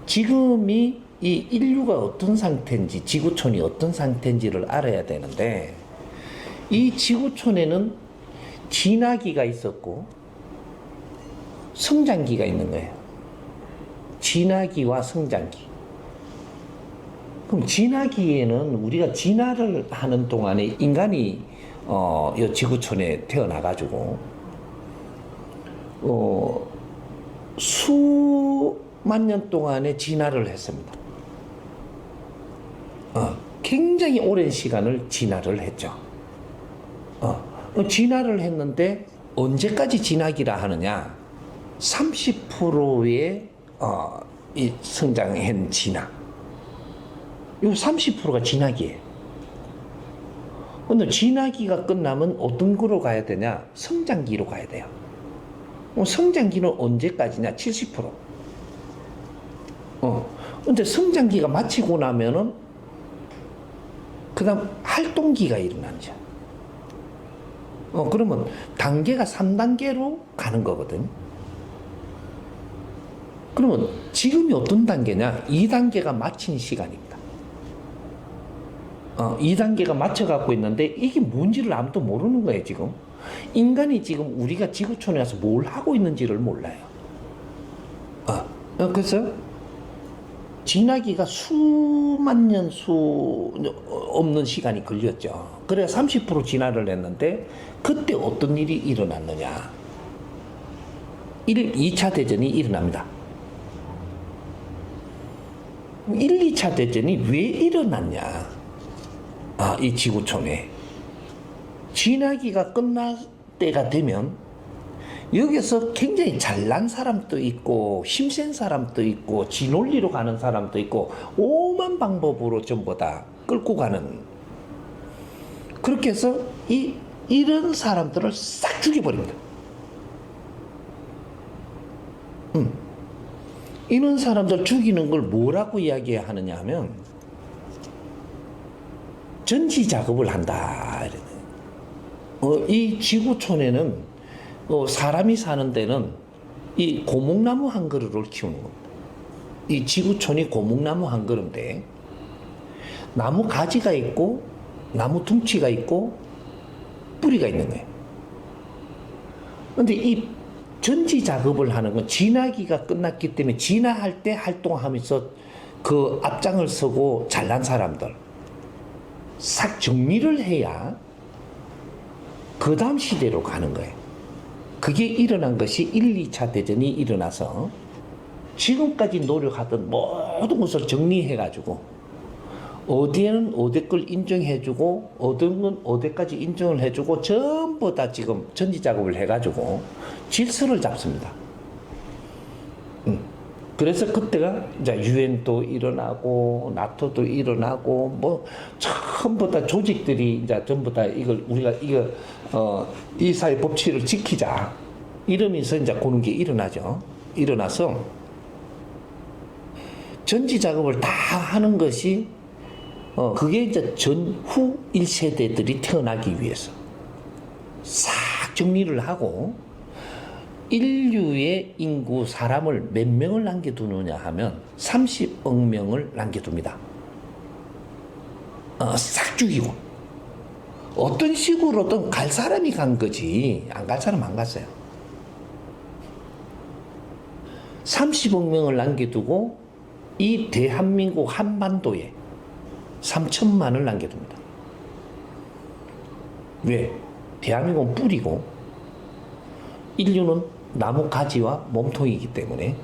지금이 이 인류가 어떤 상태인지, 지구촌이 어떤 상태인지를 알아야 되는데, 이 지구촌에는 진화기가 있었고 성장기가 있는 거예요. 진화기와 성장기. 그럼 진화기에는 우리가 진화를 하는 동안에 인간이 이 지구촌에 태어나가지고 수만 년 동안의 진화를 했습니다. 굉장히 오랜 시간을 진화를 했죠. 진화를 했는데 언제까지 진화기라 하느냐? 30%의 이 성장한 진화. 이 30%가 진화기예요. 근데 진화기가 끝나면 어떤 거로 가야 되냐? 성장기로 가야 돼요. 성장기는 언제까지냐? 70%. 근데 성장기가 마치고 나면은 그 다음 활동기가 일어나죠. 그러면 단계가 3단계로 가는 거거든. 그러면 지금이 어떤 단계냐? 2단계가 마친 시간입니다. 2단계가 맞춰갖고 있는데 이게 뭔지를 아무도 모르는 거예요, 지금. 인간이 지금 우리가 지구촌에 와서 뭘 하고 있는지를 몰라요. 그래서 진화기가 수만 년 없는 시간이 걸렸죠. 그래 30% 진화를 했는데 그때 어떤 일이 일어났느냐? 2차 대전이 일어납니다. 1, 2차 대전이 왜 일어났냐? 이 지구촌에 진화기가 끝날 때가 되면 여기서 굉장히 잘난 사람도 있고 힘센 사람도 있고 진원리로 가는 사람도 있고 오만 방법으로 전부 다 끌고 가는, 그렇게 해서 이런 사람들을 싹 죽여버립니다. 이런 사람들 죽이는 걸 뭐라고 이야기하느냐 하면 전지 작업을 한다. 이 지구촌에는 사람이 사는 데는 이 고목나무 한 그루를 키우는 겁니다. 이 지구촌이 고목나무 한 그루인데 나무 가지가 있고 나무 둥치가 있고 뿌리가 있는 거예요. 그런데 이 전지 작업을 하는 건 진화기가 끝났기 때문에 진화할 때 활동하면서 그 앞장을 서고 잘난 사람들 싹 정리를 해야 그 다음 시대로 가는 거예요. 그게 일어난 것이 1, 2차 대전이 일어나서 지금까지 노력하던 모든 것을 정리해가지고 어디에는 어디 걸 인정해주고 어떤 건 어디까지 인정을 해주고 전부 다 지금 전지 작업을 해가지고 질서를 잡습니다. 그래서 그때가 이제 유엔도 일어나고 나토도 일어나고 뭐 전부 다 조직들이 이제 전부 다 이걸 우리가 이 사회 법칙을 지키자 이러면서 이제 그런 게 일어나죠. 일어나서 전지 작업을 다 하는 것이 그게 이제 전후 1세대들이 태어나기 위해서 싹 정리를 하고 인류의 인구 사람을 몇 명을 남겨두느냐 하면 30억 명을 남겨둡니다. 싹 죽이고 어떤 식으로든 갈 사람이 간 거지 안 갈 사람 안 갔어요. 30억 명을 남겨두고 이 대한민국 한반도에 3천만을 남겨둡니다. 왜? 대한민국은 뿌리고 인류는 나무 가지와 몸통이기 때문에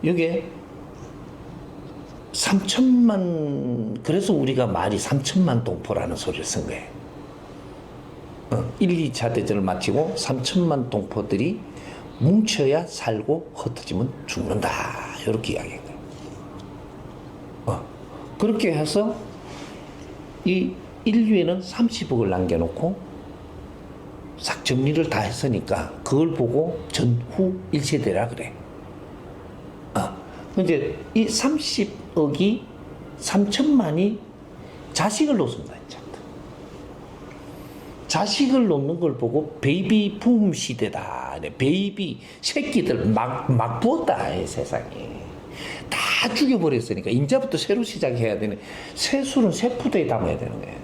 이게 3천만, 그래서 우리가 말이 3천만 동포라는 소리를 쓴 거예요. 1, 2차 대전을 마치고 3천만 동포들이 뭉쳐야 살고 흩어지면 죽는다. 이렇게 이야기한 거예요. 그렇게 해서 이 인류에는 30억을 남겨놓고 싹 정리를 다 했으니까 그걸 보고 전후 1세대라 그래. 근데 이 30억이 3천만이 자식을 놓습니다. 자식을 놓는 걸 보고 베이비 붐 시대다. 베이비 새끼들 막 부었다 세상에. 다 죽여버렸으니까 이제부터 새로 시작해야 되는 세수는 세포대에 담아야 되는 거예요.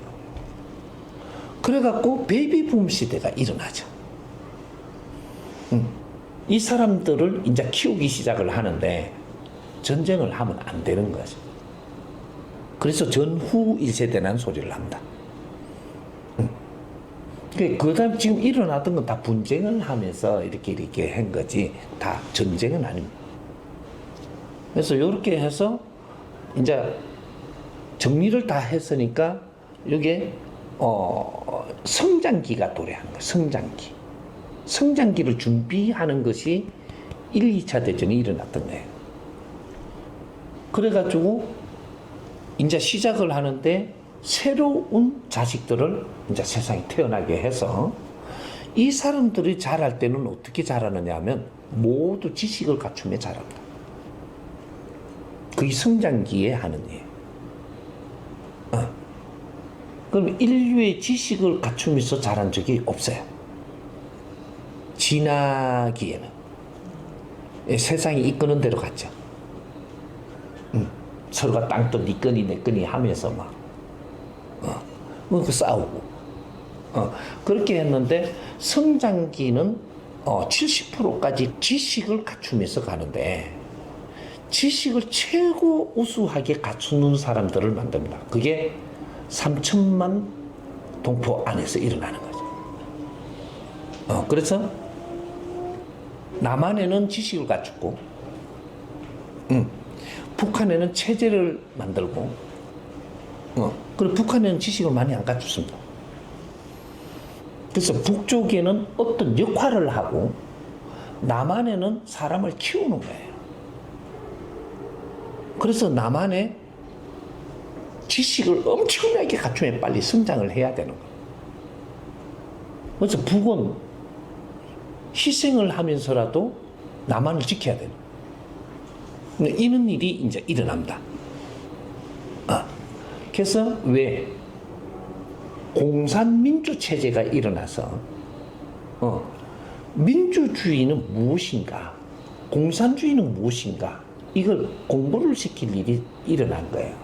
그래갖고 베이비붐 시대가 일어나죠. 이 사람들을 이제 키우기 시작을 하는데 전쟁을 하면 안 되는 거죠. 그래서 전후 1세대라는 소리를 합니다. 그 다음 지금 일어나던 건 다 분쟁을 하면서 이렇게 한 거지, 다 전쟁은 아닙니다. 그래서 이렇게 해서 이제 정리를 다 했으니까 이게 성장기가 도래하는 거예요. 성장기. 성장기를 준비하는 것이 1, 2차 대전이 일어났던 거예요. 그래가지고 이제 시작을 하는데 새로운 자식들을 이제 세상에 태어나게 해서 이 사람들이 자랄 때는 어떻게 자라느냐 하면 모두 지식을 갖추며 자랍니다. 그게 성장기에 하는 일. 그럼 인류의 지식을 갖추면서 자란 적이 없어요. 진화기에는 세상이 이끄는 대로 갔죠. 서로가 땅도 니 거니 내 거니 하면서 막 싸우고 그렇게 했는데 성장기는 70%까지 지식을 갖추면서 가는데 지식을 최고 우수하게 갖추는 사람들을 만듭니다. 그게 3천만 동포 안에서 일어나는 거죠. 그래서 남한에는 지식을 갖추고 북한에는 체제를 만들고 그리고 북한에는 지식을 많이 안 갖췄습니다. 그래서 북쪽에는 어떤 역할을 하고 남한에는 사람을 키우는 거예요. 그래서 남한에 지식을 엄청나게 갖추면 빨리 성장을 해야 되는 거예요. 그래서 북은 희생을 하면서라도 남한을 지켜야 되는 거예요. 이런 일이 이제 일어납니다. 그래서 왜 공산민주 체제가 일어나서 민주주의는 무엇인가, 공산주의는 무엇인가, 이걸 공부를 시킬 일이 일어난 거예요.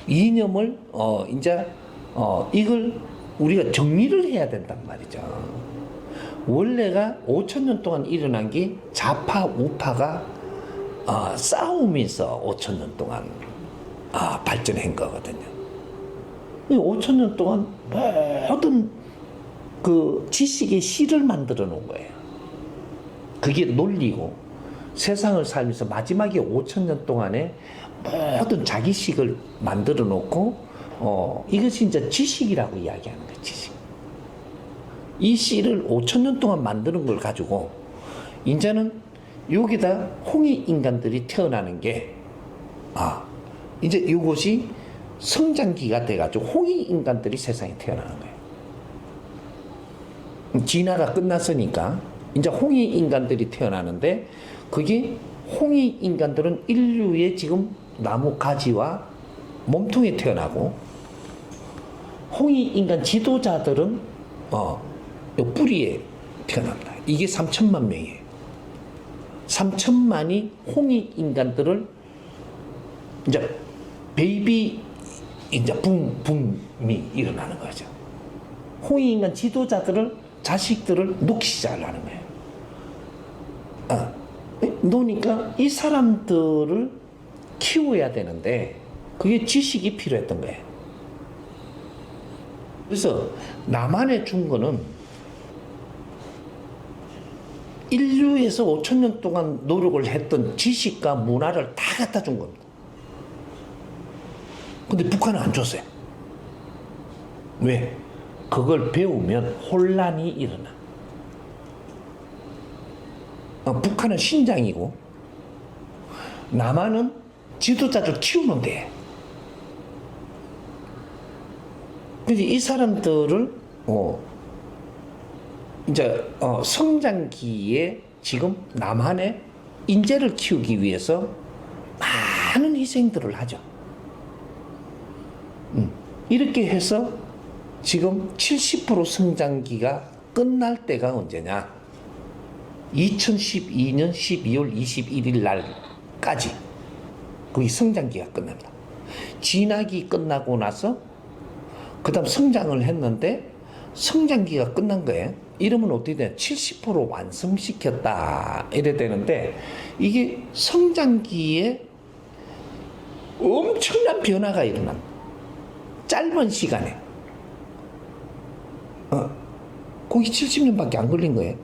이념을 이제 이걸 우리가 정리를 해야 된단 말이죠. 원래가 5,000년 동안 일어난 게 좌파 우파가 싸우면서 5,000년 동안 발전한 거거든요. 5,000년 동안 모든 그 지식의 실을 만들어 놓은 거예요. 그게 논리고 세상을 살면서 마지막에 5,000년 동안에 모든 자기식을 만들어 놓고 이것이 이제 지식이라고 이야기하는 거예요. 지식. 이 씨를 5,000년 동안 만드는 걸 가지고 이제는 여기다 홍익 인간들이 태어나는 게 이제 이것이 성장기가 돼가지고 홍익 인간들이 세상에 태어나는 거예요. 진화가 끝났으니까 이제 홍익 인간들이 태어나는데 그게 홍익 인간들은 인류의 지금 나무 가지와 몸통에 태어나고 홍익 인간 지도자들은 뿌리에 태어납니다. 이게 3천만 명이에요. 3천만이 홍익 인간들을 이제 베이비 이제 붐이 일어나는 거죠. 홍익 인간 지도자들을 자식들을 놓기 시작을 하는 거예요. 놓으니까 이 사람들을 키워야 되는데 그게 지식이 필요했던 거예요. 그래서 남한에 준 거는 인류에서 5,000년 동안 노력을 했던 지식과 문화를 다 갖다 준 겁니다. 근데 북한은 안 줬어요. 왜? 그걸 배우면 혼란이 일어나. 북한은 신장이고 남한은 지도자를 키우는 데. 그래서 이 사람들을 이제 성장기에 지금 남한의 인재를 키우기 위해서 많은 희생들을 하죠. 이렇게 해서 지금 70% 성장기가 끝날 때가 언제냐? 2012년 12월 21일 날까지 거기 성장기가 끝납니다. 진학이 끝나고 나서 그 다음 성장을 했는데 성장기가 끝난 거예요. 이러면 어떻게 돼요? 70% 완성시켰다 이래 되는데 이게 성장기에 엄청난 변화가 일어납니다. 짧은 시간에 거기 70년밖에 안 걸린 거예요.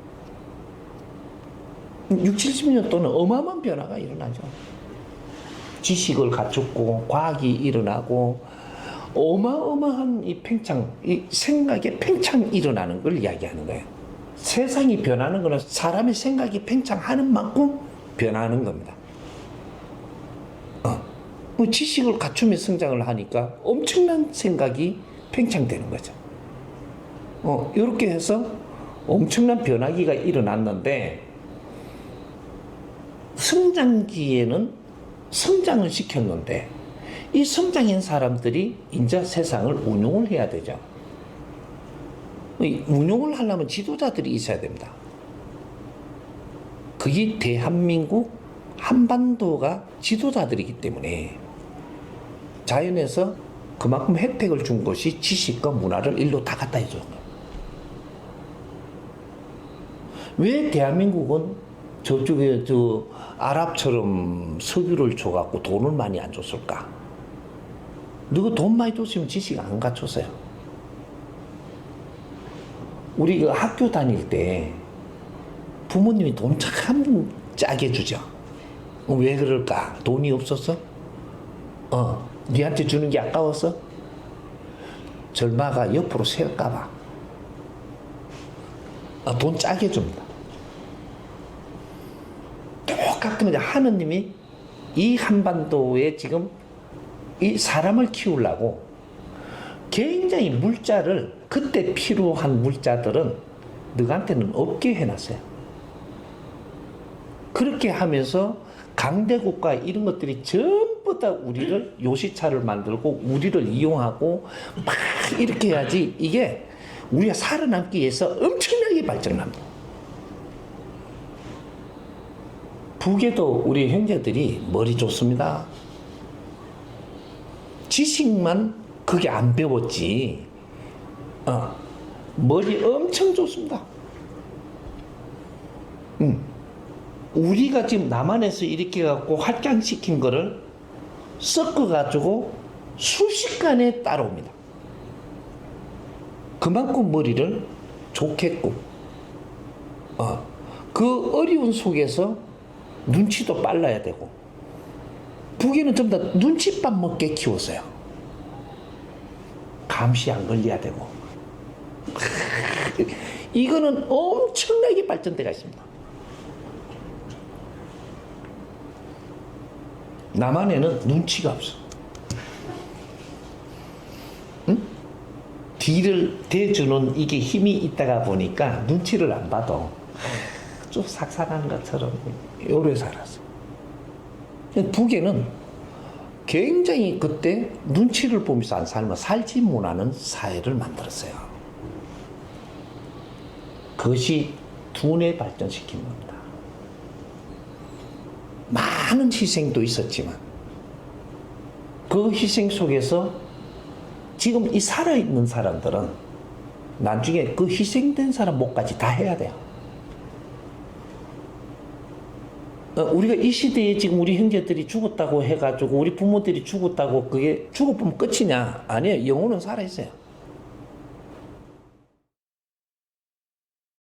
6, 70년 동안 어마어마한 변화가 일어나죠. 지식을 갖췄고 과학이 일어나고 어마어마한 이 팽창, 이 생각의 팽창이 일어나는 걸 이야기하는 거예요. 세상이 변하는 것은 사람의 생각이 팽창하는 만큼 변하는 겁니다. 지식을 갖추며 성장을 하니까 엄청난 생각이 팽창되는 거죠. 이렇게 해서 엄청난 변화기가 일어났는데 성장기에는 성장을 시켰는데 이 성장인 사람들이 이제 세상을 운용을 해야 되죠. 운용을 하려면 지도자들이 있어야 됩니다. 그게 대한민국 한반도가 지도자들이기 때문에 자연에서 그만큼 혜택을 준 것이 지식과 문화를 일로 다 갖다 해준 거예요. 왜 대한민국은 저쪽에 아랍처럼 석유를 줘갖고 돈을 많이 안 줬을까? 누가 돈 많이 줬으면 지식 안 갖췄어요. 우리 그 학교 다닐 때 부모님이 돈 참 짜게 주죠. 왜 그럴까? 돈이 없었어? 니한테 주는 게 아까웠어? 절마가 옆으로 세울까봐. 돈 짜게 줍니다. 똑같은 하느님이 이 한반도에 지금 이 사람을 키우려고 굉장히 물자를 그때 필요한 물자들은 너한테는 없게 해놨어요. 그렇게 하면서 강대국가 이런 것들이 전부 다 우리를 요시차를 만들고 우리를 이용하고 막 이렇게 해야지 이게 우리가 살아남기 위해서 엄청나게 발전합니다. 북에도 우리 형제들이 머리 좋습니다. 지식만 그게 안 배웠지. 머리 엄청 좋습니다. 우리가 지금 남한에서 이렇게 갖고 확장시킨 거를 섞어가지고 순식간에 따라옵니다. 그만큼 머리를 좋겠고, 그 어려운 속에서 눈치도 빨라야 되고, 북에는 전부 다 눈치밥 먹게 키웠어요. 감시 안 걸려야 되고. 이거는 엄청나게 발전돼가 있습니다. 남한에는 눈치가 없어. 응? 뒤를 대주는 이게 힘이 있다가 보니까 눈치를 안 봐도 좀 삭삭한 것처럼 오래 살았어. 북에는 굉장히 그때 눈치를 보면서 안 살면 살지 못하는 사회를 만들었어요. 그것이 두뇌 발전시킨 겁니다. 많은 희생도 있었지만 그 희생 속에서 지금 이 살아있는 사람들은 나중에 그 희생된 사람 목까지 다 해야 돼요. 우리가 이 시대에 지금 우리 형제들이 죽었다고 해가지고 우리 부모들이 죽었다고 그게 죽어보면 끝이냐? 아니에요. 영혼은 살아있어요.